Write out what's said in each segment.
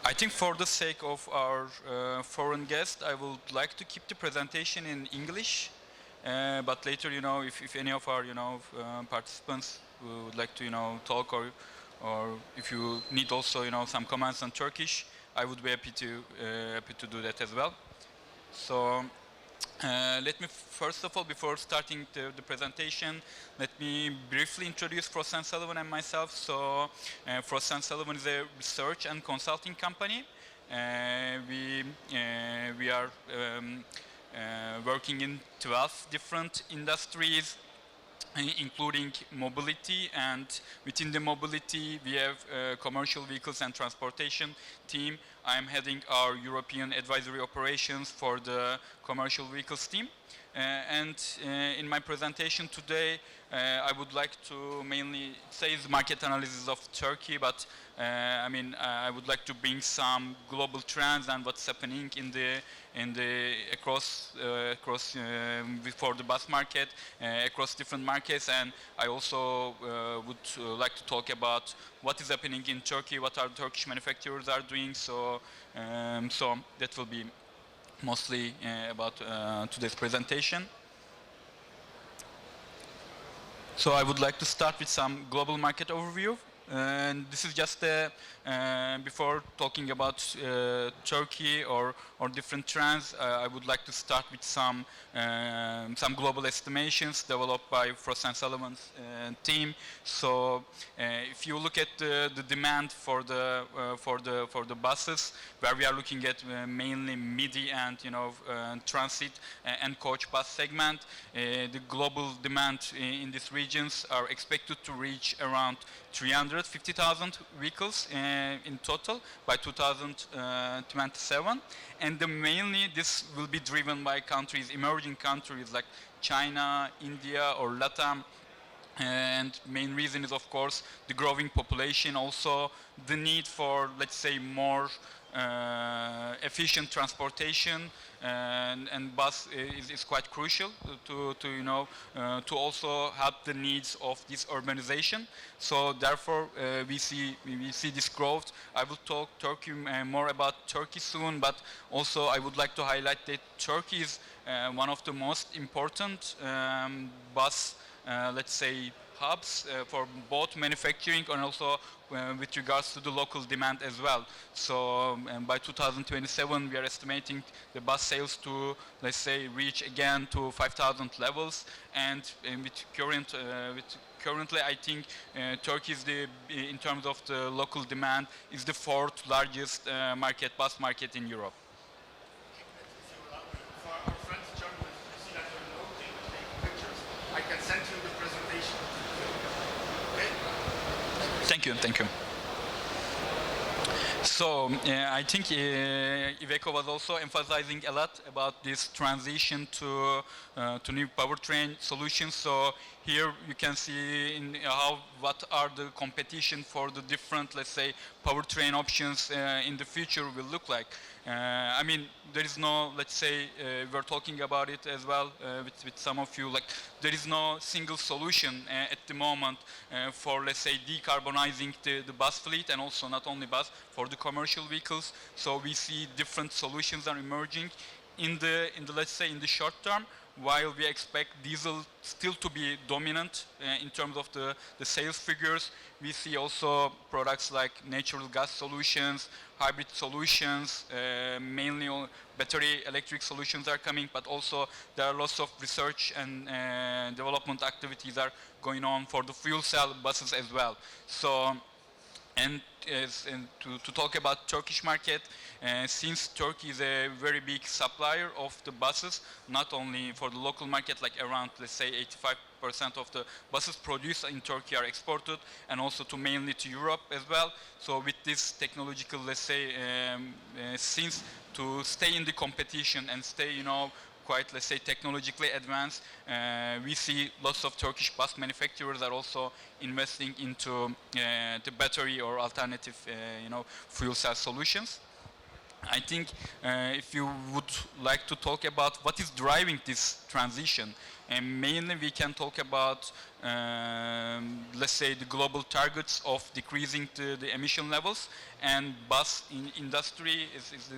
I think for the sake of our foreign guest, I would like to keep the presentation in English. But later, if any of our, participants would like to, talk or if you need also, some comments on Turkish, I would be happy to do that as well. So let me first of all, before starting the presentation, let me briefly introduce Frost & Sullivan and myself. So Frost & Sullivan is a research and consulting company. We are working in 12 different industries, including mobility, and within the mobility we have commercial vehicles and transportation team. I'm heading our European advisory operations for the commercial vehicles team. And in my presentation today, I would like to mainly say the market analysis of Turkey, but I would like to bring some global trends and what's happening across for the bus market, across different markets, and I also would like to talk about what is happening in Turkey, what our Turkish manufacturers are doing. So that will be mostly about today's presentation. So I would like to start with some global market overview. And this is just before talking about Turkey or different trends, I would like to start with some global estimations developed by Frost & Sullivan's team. So if you look at the demand for the buses, where we are looking at mainly midi and transit and coach bus segment, the global demand in these regions are expected to reach around 350,000 vehicles in total by 2027, and mainly this will be driven by emerging countries like China, India, or Latam. And main reason is, of course, the growing population, also the need for, let's say, more efficient transportation, and bus is quite crucial to also help the needs of this urbanization. So therefore we see this growth. I will talk more about Turkey soon, but also I would like to highlight that Turkey is one of the most important bus let's say hubs for both manufacturing and also with regards to the local demand as well. So by 2027 we are estimating the bus sales to, let's say, reach again to 5,000 levels, and currently I think Turkey is in terms of the local demand is the fourth largest bus market in Europe. For our friends journalists, you see that you're noting and taking pictures. I can send you the presentation. Okay? Thank you. So I think Iveco was also emphasizing a lot about this transition to new powertrain solutions. So here you can see what are the competition for the different, let's say, powertrain options in the future will look like. There is no, let's say, we're talking about it as well with some of you, like there is no single solution at the moment for, let's say, decarbonizing the bus fleet, and also not only bus, for the commercial vehicles. So we see different solutions are emerging in the let's say in the short term, while we expect diesel still to be dominant in terms of the sales figures. We see also products like natural gas solutions, hybrid solutions, mainly battery electric solutions are coming, but also there are lots of research and development activities are going on for the fuel cell buses as well. So, and to talk about Turkish market, since Turkey is a very big supplier of the buses, not only for the local market, like around, let's say, 85% of the buses produced in Turkey are exported, and also mainly to Europe as well. So with this technological, let's say, since to stay in the competition and stay, quite, let's say, technologically advanced, we see lots of Turkish bus manufacturers are also investing into the battery or alternative, fuel cell solutions. I think if you would like to talk about what is driving this transition, And mainly we can talk about, let's say, the global targets of decreasing the emission levels, and bus industry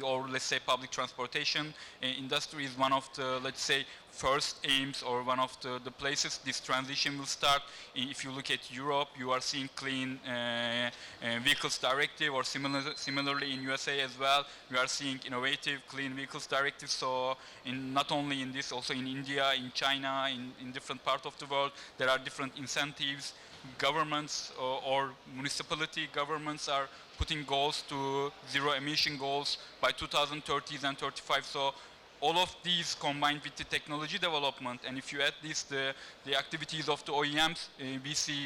or let's say public transportation industry is one of the, let's say, first aims or one of the places this transition will start. If you look at Europe, you are seeing clean vehicles directive, or similarly in USA as well, we are seeing innovative clean vehicles directive. So not only in this, also in India, in China, in different parts of the world, there are different incentives. Governments or municipality governments are putting goals to zero emission goals by 2030 and 35. So all of these combined with the technology development, and if you add this the activities of the OEMs,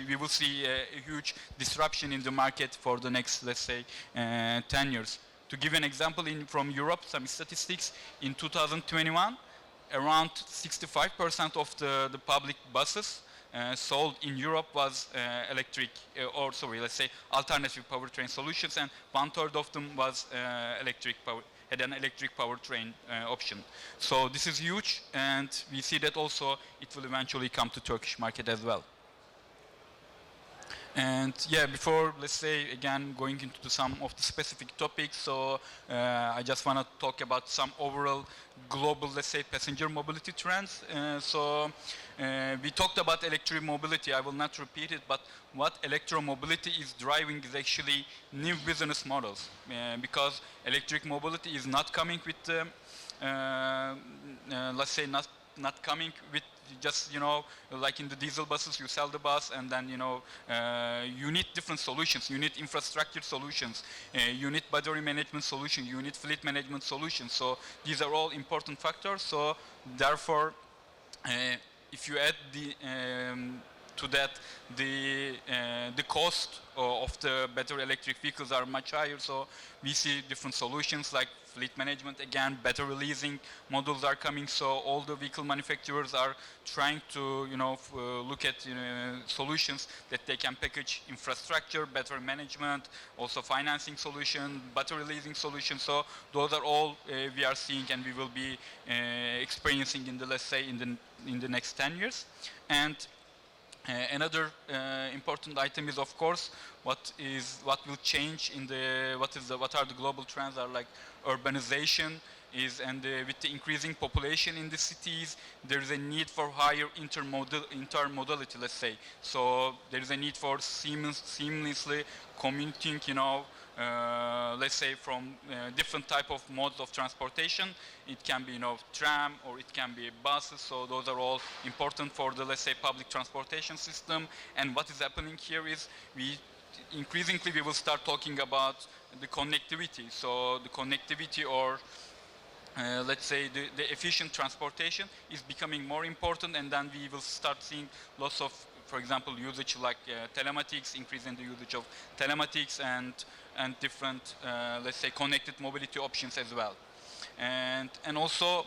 we will see a huge disruption in the market for the next, let's say, 10 years. To give an example, from Europe, some statistics in 2021, around 65% of the public buses sold in Europe was electric, or sorry, let's say alternative powertrain solutions, and 1/3 of them was had an electric powertrain option. So this is huge, and we see that also it will eventually come to Turkish market as well. And yeah, before, let's say, again, going into some of the specific topics, so I just want to talk about some overall global, let's say, passenger mobility trends. We talked about electric mobility. I will not repeat it, but what electromobility is driving is actually new business models, because electric mobility is not coming with, let's say, not coming with just, you know, like in the diesel buses, you sell the bus and then, you know, you need different solutions. You need infrastructure solutions, you need battery management solutions, you need fleet management solutions. So these are all important factors. So therefore, if you add to that the cost of the battery electric vehicles are much higher, so we see different solutions like fleet management, again, battery leasing models are coming. So all the vehicle manufacturers are trying to, you know, look at solutions that they can package infrastructure, battery management, also financing solution, battery leasing solution. So those are all we are seeing and we will be experiencing in the, let's say, in the next 10 years. And another important item is, of course, what will change in what are the global trends are like urbanization and with the increasing population in the cities, there is a need for higher intermodality, let's say. So there is a need for seamlessly commuting, you know, let's say from different type of modes of transportation. It can be, you know, tram, or it can be buses. So those are all important for the, let's say, public transportation system. And what is happening here is increasingly we will start talking about the connectivity. So the connectivity, or let's say the efficient transportation is becoming more important, and then we will start seeing lots of, for example, usage like telematics, increasing the usage of telematics and different, let's say, connected mobility options as well. And also,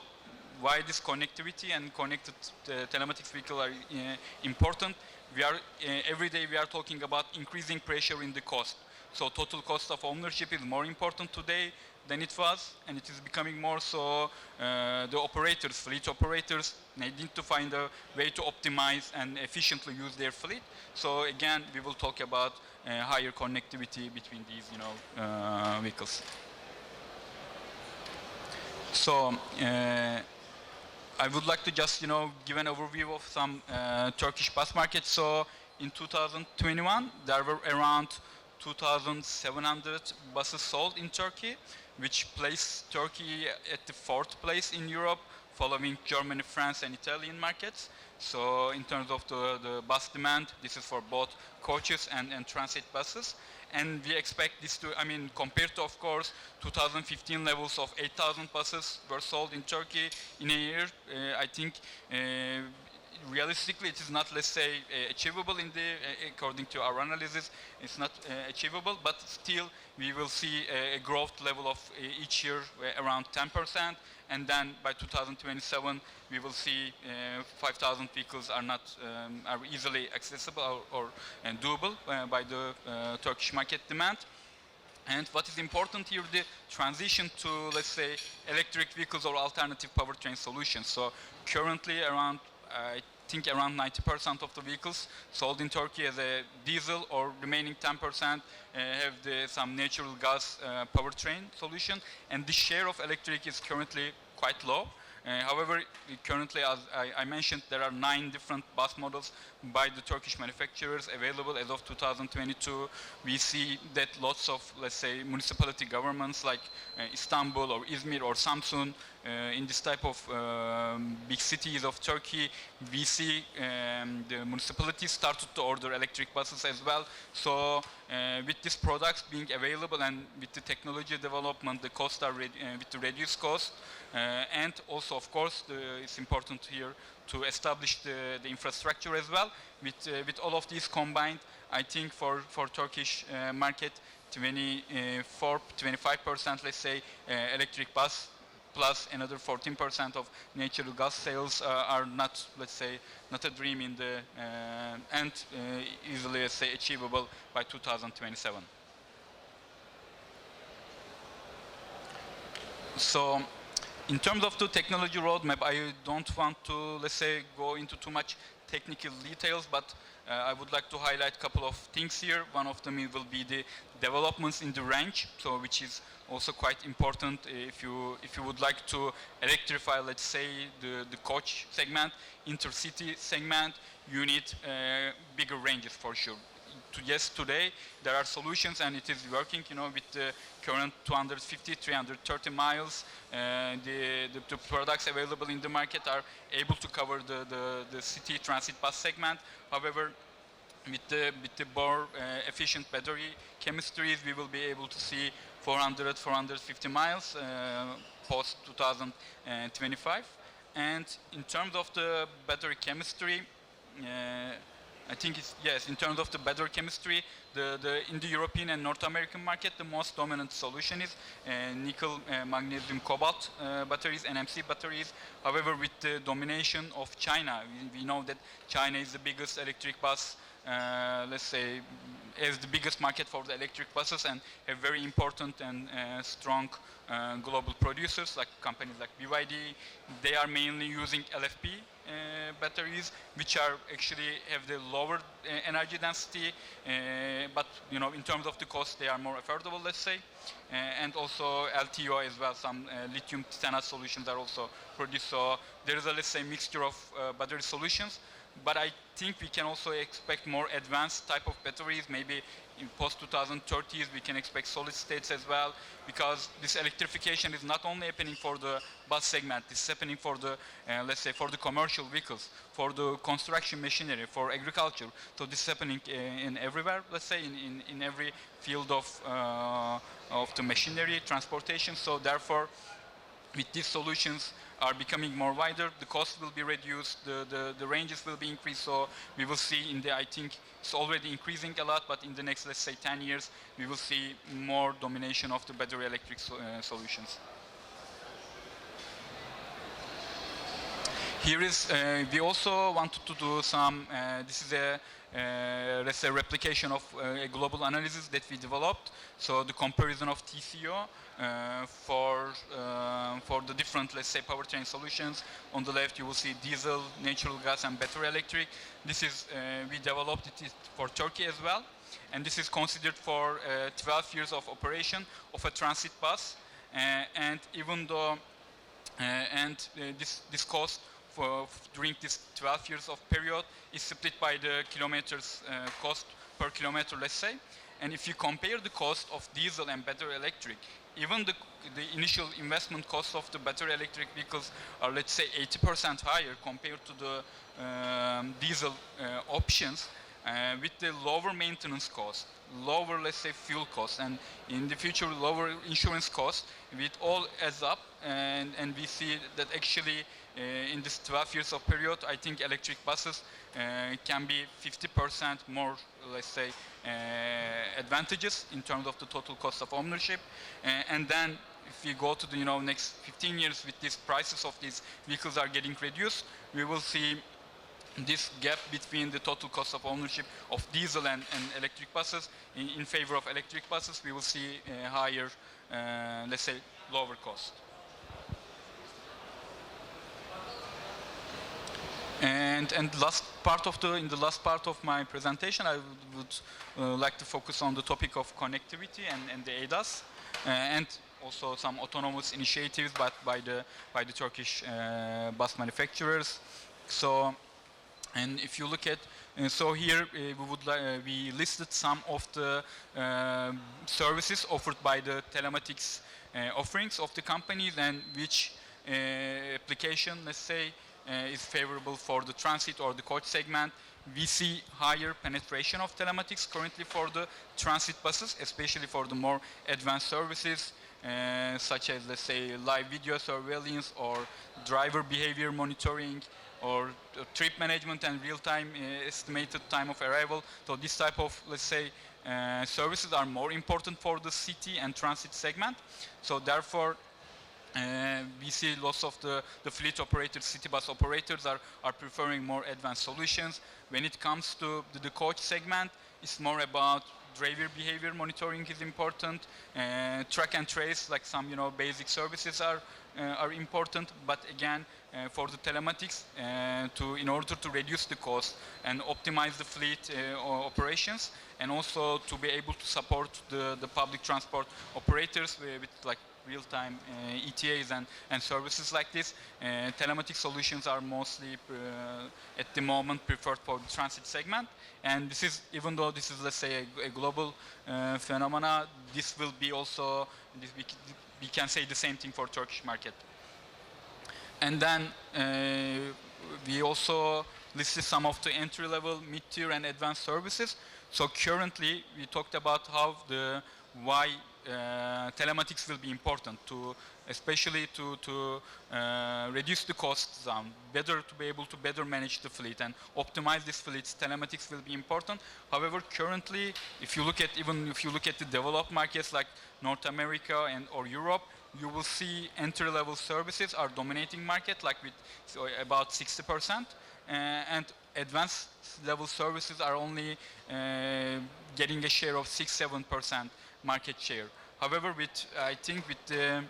why this connectivity and connected telematics vehicle are important, we are every day we are talking about increasing pressure in the cost. So total cost of ownership is more important today than it was, and it is becoming more so. The operators, fleet operators, they need to find a way to optimize and efficiently use their fleet. So again, we will talk about higher connectivity between these, you know, vehicles. So I would like to just, you know, give an overview of some Turkish bus markets. So in 2021, there were around 2,700 buses sold in Turkey, which placed Turkey at the 4th place in Europe, following Germany, France, and Italian markets. So in terms of the bus demand, this is for both coaches and transit buses. And we expect this to, I mean, compared to, of course, 2015 levels of 8,000 buses were sold in Turkey in a year, I think realistically it is not, let's say, achievable in the, according to our analysis, it's not achievable, but still we will see a growth level of each year around 10%, and then by 2027 we will see 5,000 vehicles are not are easily accessible or doable by the Turkish market demand. And what is important here, the transition to, let's say, electric vehicles or alternative powertrain solutions. So currently around, I think around 90% of the vehicles sold in Turkey as a diesel, or remaining 10% have some natural gas powertrain solution, and the share of electric is currently quite low. However, currently, as I mentioned, there are 9 different bus models by the Turkish manufacturers available as of 2022. We see that lots of, let's say, municipality governments like Istanbul or Izmir or Samsun, in this type of big cities of Turkey, we see the municipalities started to order electric buses as well. So with these products being available and with the technology development, the costs are with the reduced cost. And also, of course, it's important here to establish the infrastructure as well. With all of these combined, I think for Turkish market, 25%, let's say, electric bus plus another 14% of natural gas sales are not, let's say, not a dream in the and easily, let's say, achievable by 2027. So, in terms of the technology roadmap, I don't want to, let's say, go into too much technical details, but I would like to highlight a couple of things here. One of them will be the developments in the range, so which is also quite important if you would like to electrify, let's say, the coach segment, intercity segment. You need bigger ranges for sure. Yes, today there are solutions and it is working, with the current 250, 330 miles. The products available in the market are able to cover the city transit bus segment. However, with the more efficient battery chemistries, we will be able to see 400, 450 miles post 2025. And in terms of the battery chemistry, I think in terms of the battery chemistry, in the European and North American market, the most dominant solution is nickel, magnesium, cobalt batteries, NMC batteries. However, with the domination of China, we know that China is the biggest electric bus, let's say, is the biggest market for the electric buses and have very important and strong global producers like companies like BYD. They are mainly using LFP batteries, which are actually have the lower energy density, but in terms of the cost, they are more affordable, let's say. And also LTO as well. Some lithium titanate solutions are also produced. So there is a, let's say, mixture of battery solutions. But I think we can also expect more advanced type of batteries. Maybe in post-2030s, we can expect solid states as well, because this electrification is not only happening for the bus segment, it's happening for the, let's say, for the commercial vehicles, for the construction machinery, for agriculture. So this is happening in everywhere, let's say, in every field of the machinery, transportation. So therefore, with these solutions are becoming more wider, the cost will be reduced, the ranges will be increased. So we will see I think it's already increasing a lot, but in the next, let's say, 10 years, we will see more domination of the battery electric solutions. Here is, we also wanted to do some, this is let's say, replication of a global analysis that we developed. So the comparison of TCO for the different, let's say, powertrain solutions. On the left, you will see diesel, natural gas, and battery electric. This is, we developed it for Turkey as well. And this is considered for 12 years of operation of a transit bus. And even though, this cost during this 12 years of period is split by the kilometers cost per kilometer, let's say. And if you compare the cost of diesel and battery electric, even the initial investment costs of the battery electric vehicles are, let's say, 80% higher compared to the diesel options, with the lower maintenance cost, lower, let's say, fuel cost, and in the future lower insurance cost. It all adds up, and we see that actually in this 12 years of period, I think electric buses can be 50% more, let's say, advantages in terms of the total cost of ownership. And then if we go to the next 15 years, with these prices of these vehicles are getting reduced, we will see this gap between the total cost of ownership of diesel and electric buses in favor of electric buses. We will see a higher, let's say, lower cost. And last part of in the last part of my presentation, I would like to focus on the topic of connectivity and the ADAS, and also some autonomous initiatives, but by the Turkish bus manufacturers. So, and if you look at, so here we listed some of the services offered by the telematics offerings of the companies, and which application, let's say, is favorable for the transit or the coach segment. We see higher penetration of telematics currently for the transit buses, especially for the more advanced services, such as, let's say, live video surveillance or driver behavior monitoring or trip management and real-time estimated time of arrival. So this type of, let's say, services are more important for the city and transit segment. So therefore, we see lots of the fleet operators, city bus operators are preferring more advanced solutions. When it comes to the coach segment, it's more about driver behavior monitoring is important. Track and trace, like some basic services are important. But again, for the telematics, in order to reduce the cost and optimize the fleet operations, and also to be able to support the public transport operators with like real-time ETAs and services like this, telematic solutions are mostly at the moment preferred for the transit segment. And this is, even though this is, let's say, a global phenomena, this will be also, we can say the same thing for Turkish market. And then we also listed some of the entry-level, mid-tier, and advanced services. So currently, we talked about why telematics will be important, especially to reduce the costs down, to be able to better manage the fleet and optimize this fleet. Telematics will be important. However, currently, if you look at the developed markets like North America or Europe, you will see entry-level services are dominating market, like with about 60%, and advanced level services are only getting a share of 6-7% market share. However, I think with the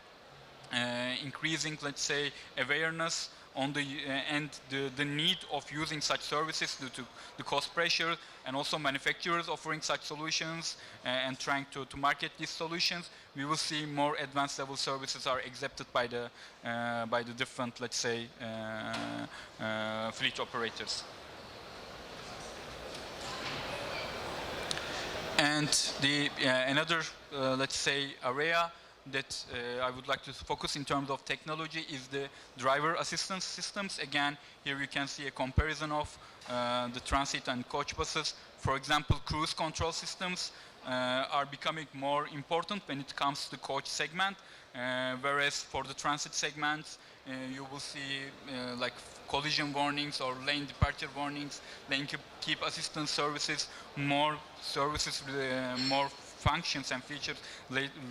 increasing, let's say, awareness on the need of using such services due to the cost pressure, and also manufacturers offering such solutions and trying to market these solutions, we will see more advanced level services are accepted by the different, let's say, fleet operators. And another, let's say, area that I would like to focus in terms of technology is the driver assistance systems. Again, here you can see a comparison of the transit and coach buses. For example, cruise control systems are becoming more important when it comes to the coach segment, whereas for the transit segments, you will see like collision warnings or lane departure warnings, lane keep assistance services, more functions and features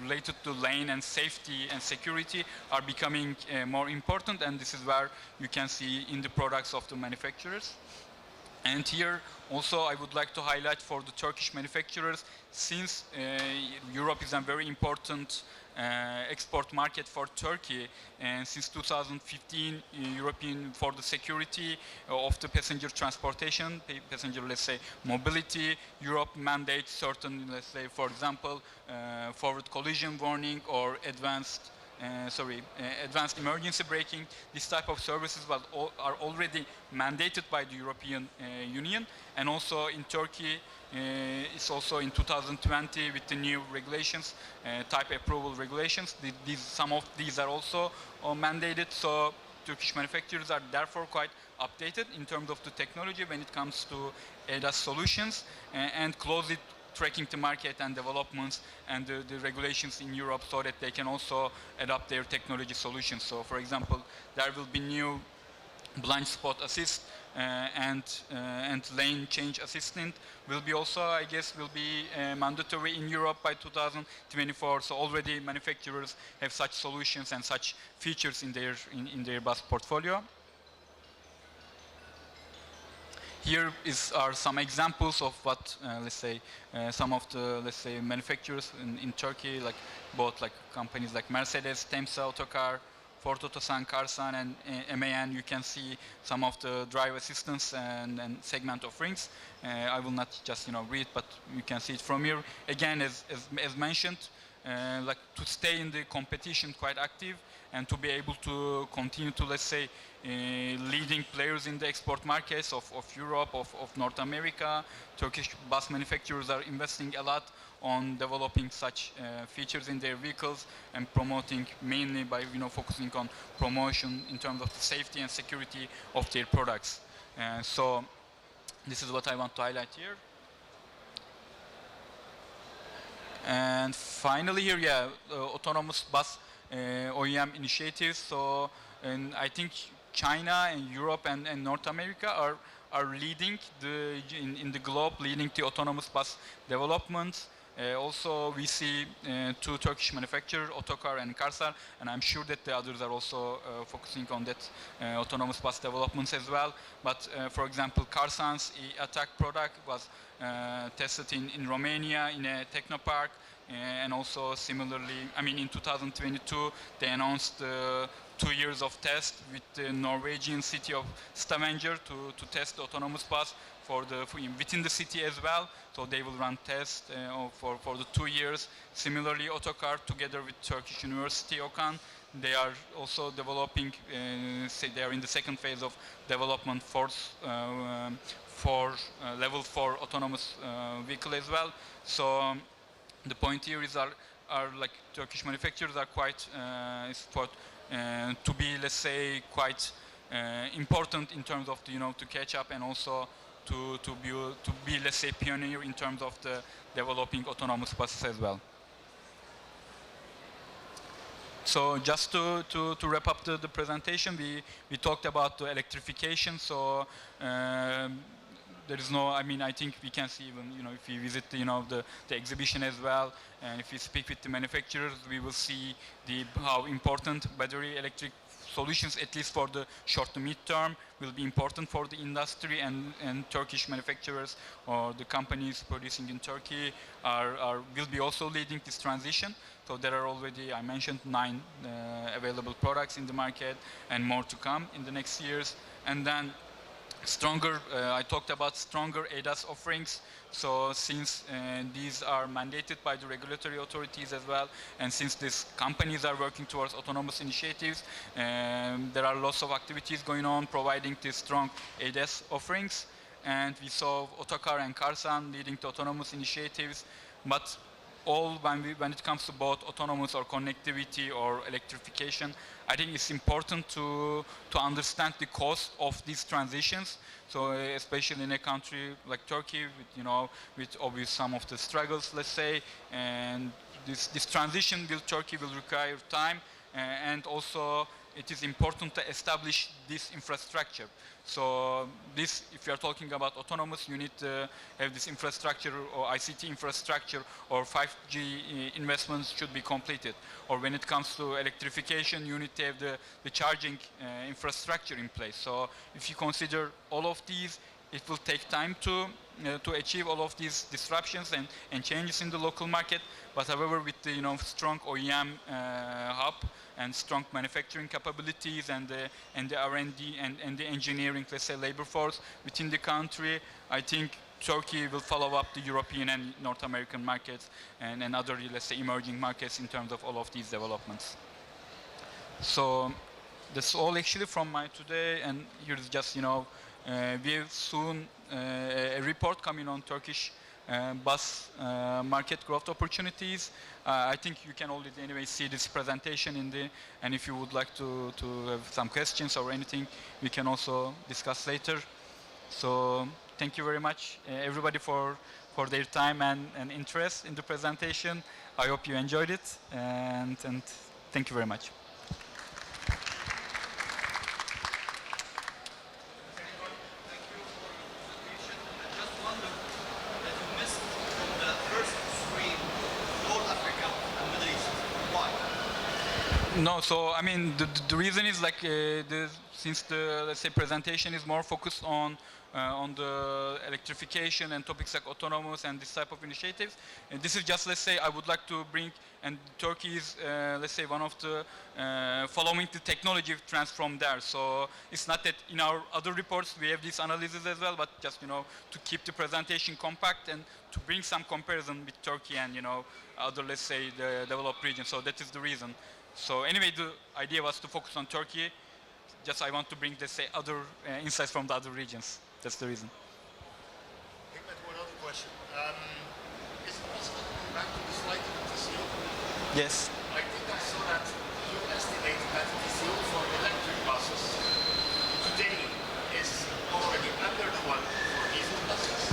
related to lane and safety and security are becoming more important, and this is where you can see in the products of the manufacturers. And here also I would like to highlight for the Turkish manufacturers, since Europe is a very important export market for Turkey, and since 2015 European, for the security of the passenger transportation, passenger, let's say, mobility, Europe mandates certain, let's say, for example, forward collision warning or advanced emergency braking. This type of services are already mandated by the European Union, and also in Turkey it's also in 2020 with the new regulations, type approval regulations. Some of these are also mandated, so Turkish manufacturers are therefore quite updated in terms of the technology when it comes to ADAS solutions, and closely tracking the market and developments and the regulations in Europe, so that they can also adapt their technology solutions. So, for example, there will be new blind spot assist and lane change assistant will be also, I guess, will be mandatory in Europe by 2024. So already manufacturers have such solutions and such features in their bus portfolio. Here are some examples of what, let's say, some of the, let's say, manufacturers in Turkey, like both like companies like Mercedes, Temsa Otokar, Ford Otosan, Karsan, and MAN, you can see some of the drive assistance and segment offerings. I will not just read, but you can see it from here. Again, as mentioned, like to stay in the competition quite active and to be able to continue to, let's say, leading players in the export markets of Europe, of North America. Turkish bus manufacturers are investing a lot on developing such features in their vehicles and promoting mainly by focusing on promotion in terms of the safety and security of their products. So this is what I want to highlight here. And finally here, yeah, autonomous bus OEM initiatives. So, and I think China and Europe and North America are leading in the globe, leading the autonomous bus development. Also, we see two Turkish manufacturers, Otokar and Karsar, and I'm sure that the others are also focusing on that autonomous bus developments as well. But for example, Karsan's e-Attack product was tested in Romania in a technopark, and also similarly, I mean, in 2022 they announced 2 years of test with the Norwegian city of Stavanger to test the autonomous bus within the city as well. So they will run tests for the 2 years. Similarly, Otokar together with Turkish University Okan, they are also developing, they are in the second phase of development for level 4 autonomous vehicle as well. So the point here is are like Turkish manufacturers are quite to be, let's say, quite important in terms of to catch up and also to be, let's say, pioneer in terms of the developing autonomous buses as well. So just to wrap up the presentation, we talked about the electrification. So there is no, I mean, I think we can see even, if we visit, the exhibition as well, and if we speak with the manufacturers, we will see how important battery electric solutions, at least for the short to mid term, will be important for the industry, and Turkish manufacturers or the companies producing in Turkey will be also leading this transition. So there are already, I mentioned, 9 available products in the market and more to come in the next years. And then stronger, I talked about stronger ADAS offerings. So since these are mandated by the regulatory authorities as well, and since these companies are working towards autonomous initiatives, there are lots of activities going on providing these strong ADAS offerings. And we saw Otokar and Karsan leading to autonomous initiatives, but when it comes to both autonomous or connectivity or electrification, I think it's important to understand the cost of these transitions. So especially in a country like Turkey, with obvious some of the struggles, let's say, and this transition Turkey will require time, and also it is important to establish this infrastructure. So if you are talking about autonomous, you need to have this infrastructure or ICT infrastructure, or 5G investments should be completed. Or when it comes to electrification, you need to have the charging infrastructure in place. So if you consider all of these, it will take time to achieve all of these disruptions and changes in the local market. But however, with the strong OEM hub and strong manufacturing capabilities and the R&D and the engineering, let's say, labor force within the country, I think Turkey will follow up the European and North American markets and other, let's say, emerging markets in terms of all of these developments. So that's all actually from my today, and here's just we have soon a report coming on Turkish bus market growth opportunities. I think you can already anyway see this presentation and if you would like to have some questions or anything, we can also discuss later. So thank you very much everybody for their time and interest in the presentation. I hope you enjoyed it, and thank you very much. No, so I mean the reason is like since the, let's say, presentation is more focused on the electrification and topics like autonomous and this type of initiatives. And this is just, let's say, I would like to bring, and Turkey is, let's say, one of the following the technology trends from there. So it's not that in our other reports we have these analyses as well, but just, you know, to keep the presentation compact and to bring some comparison with Turkey and, you know, other, let's say, the developed regions. So that is the reason. So anyway, the idea was to focus on Turkey. Just I want to bring, let's say, other insights from the other regions. That's the reason. Hikmet, one other question. Is it possible to go back to the slide of the TCO? Yes. I think I saw that you estimate that the TCO for electric buses today is already under the one for diesel buses,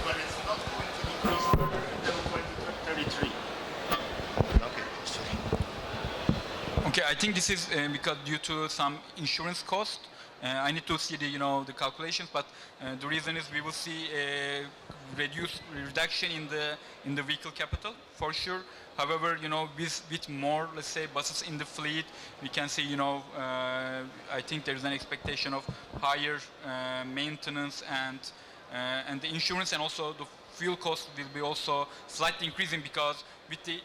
but it's not going to decrease further until 2033. Okay, sorry. Okay, I think this is because due to some insurance cost. I need to see the, you know, the calculations, but the reason is we will see a reduction in the vehicle capital for sure. However, you know, with more, let's say, buses in the fleet, we can see, you know, I think there is an expectation of higher maintenance and the insurance, and also the fuel cost will be also slightly increasing because with the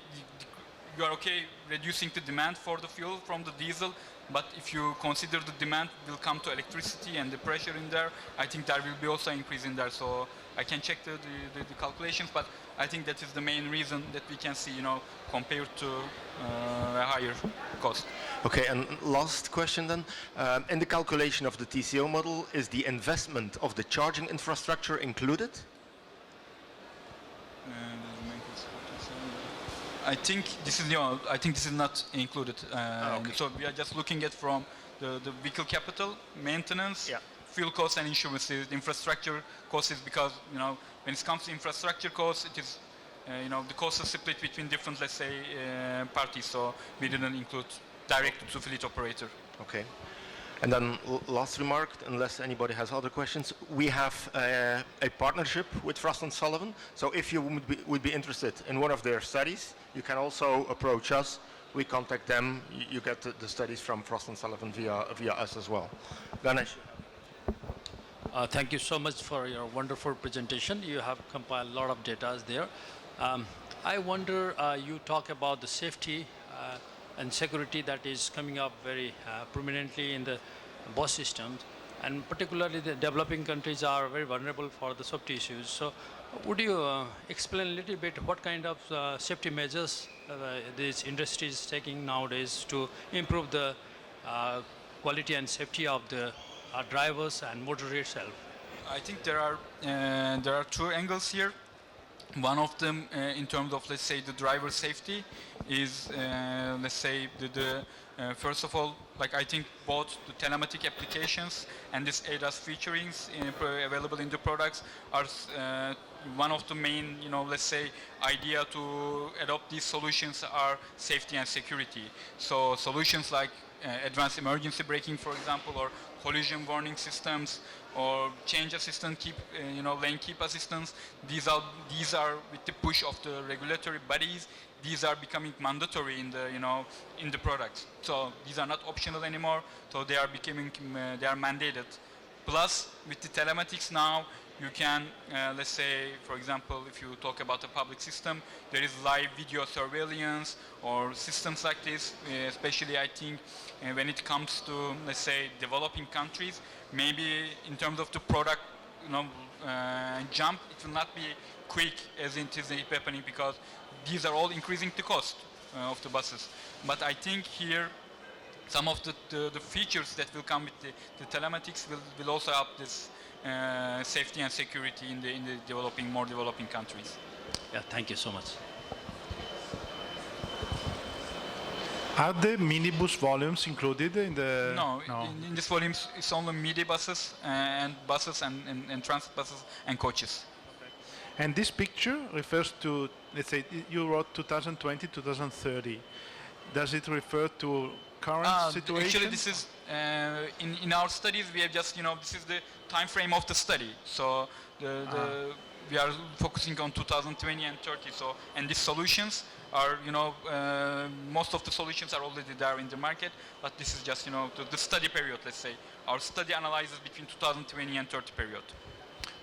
you are okay reducing the demand for the fuel from the diesel, but if you consider the demand will come to electricity and the pressure in there, I think there will be also increase in there. So I can check the calculations, but I think that is the main reason that we can see, you know, compared to a higher cost. Okay, and last question then. In the calculation of the TCO model, is the investment of the charging infrastructure included? I think this is, you know, I think this is not included. Okay. So we are just looking at from the vehicle capital, maintenance, fuel costs, and insurance. The infrastructure cost is because, you know, when it comes to infrastructure costs, it is, you know, the cost is split between different, let's say, parties. So we didn't include direct to fleet operator. Okay. And then last remark, unless anybody has other questions, we have a partnership with Frost & Sullivan. So if you would be interested in one of their studies, you can also approach us. We contact them. You get the studies from Frost & Sullivan via us as well. Ganesh. Thank you so much for your wonderful presentation. You have compiled a lot of data there. I wonder, you talk about the safety and security that is coming up very prominently in the bus systems, and particularly the developing countries are very vulnerable for the safety issues. So would you explain a little bit what kind of safety measures this industry is taking nowadays to improve the quality and safety of the drivers and motor itself? I think there are two angles here. One of them, in terms of, let's say, the driver safety, is let's say first of all, like I think both the telematic applications and this ADAS featurings available in the products are one of the main, you know, let's say, idea to adopt these solutions are safety and security. So solutions like advanced emergency braking, for example, or collision warning systems, or change assistant, lane keep assistance. These are with the push of the regulatory bodies. These are becoming mandatory in the products. So these are not optional anymore. So they are mandated. Plus, with the telematics now, you can, let's say, for example, if you talk about a public system, there is live video surveillance or systems like this, especially I think when it comes to, let's say, developing countries, maybe in terms of the product, jump, it will not be quick as it is happening because these are all increasing the cost of the buses. But I think here, some of the features that will come with the telematics will also help this safety and security in the more developing countries. Yeah, thank you so much. Are the minibus volumes included in the? No. In this volumes, it's only midi buses and transit buses and coaches. Okay. And this picture refers to, let's say, you wrote 2020, 2030. Does it refer to current situation? Actually, this is in our studies we have just this is the time frame of the study. So we are focusing on 2020 and 30. So, and these solutions are, most of the solutions are already there in the market, but this is just, the study period, let's say. Our study analyzes between 2020 and 30 period.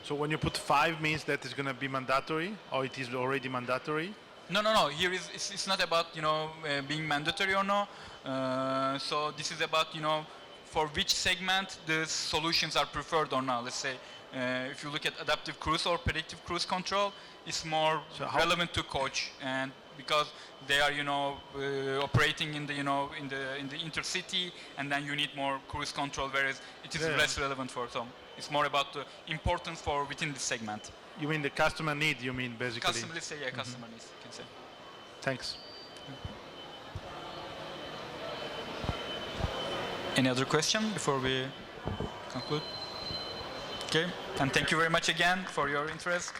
So when you put 5 means that it's going to be mandatory, or it is already mandatory? No. Here it's not about being mandatory or no. So this is about for which segment the solutions are preferred or not. Let's say if you look at adaptive cruise or predictive cruise control, it's more relevant to coach, and because they are operating in the in the intercity, and then you need more cruise control, whereas it is less relevant for some. It's more about the importance for within the segment. You mean the customer need, you mean basically? Customer, let's say, customer needs, you can say. Thanks. Any other question before we conclude? Okay, and thank you very much again for your interest.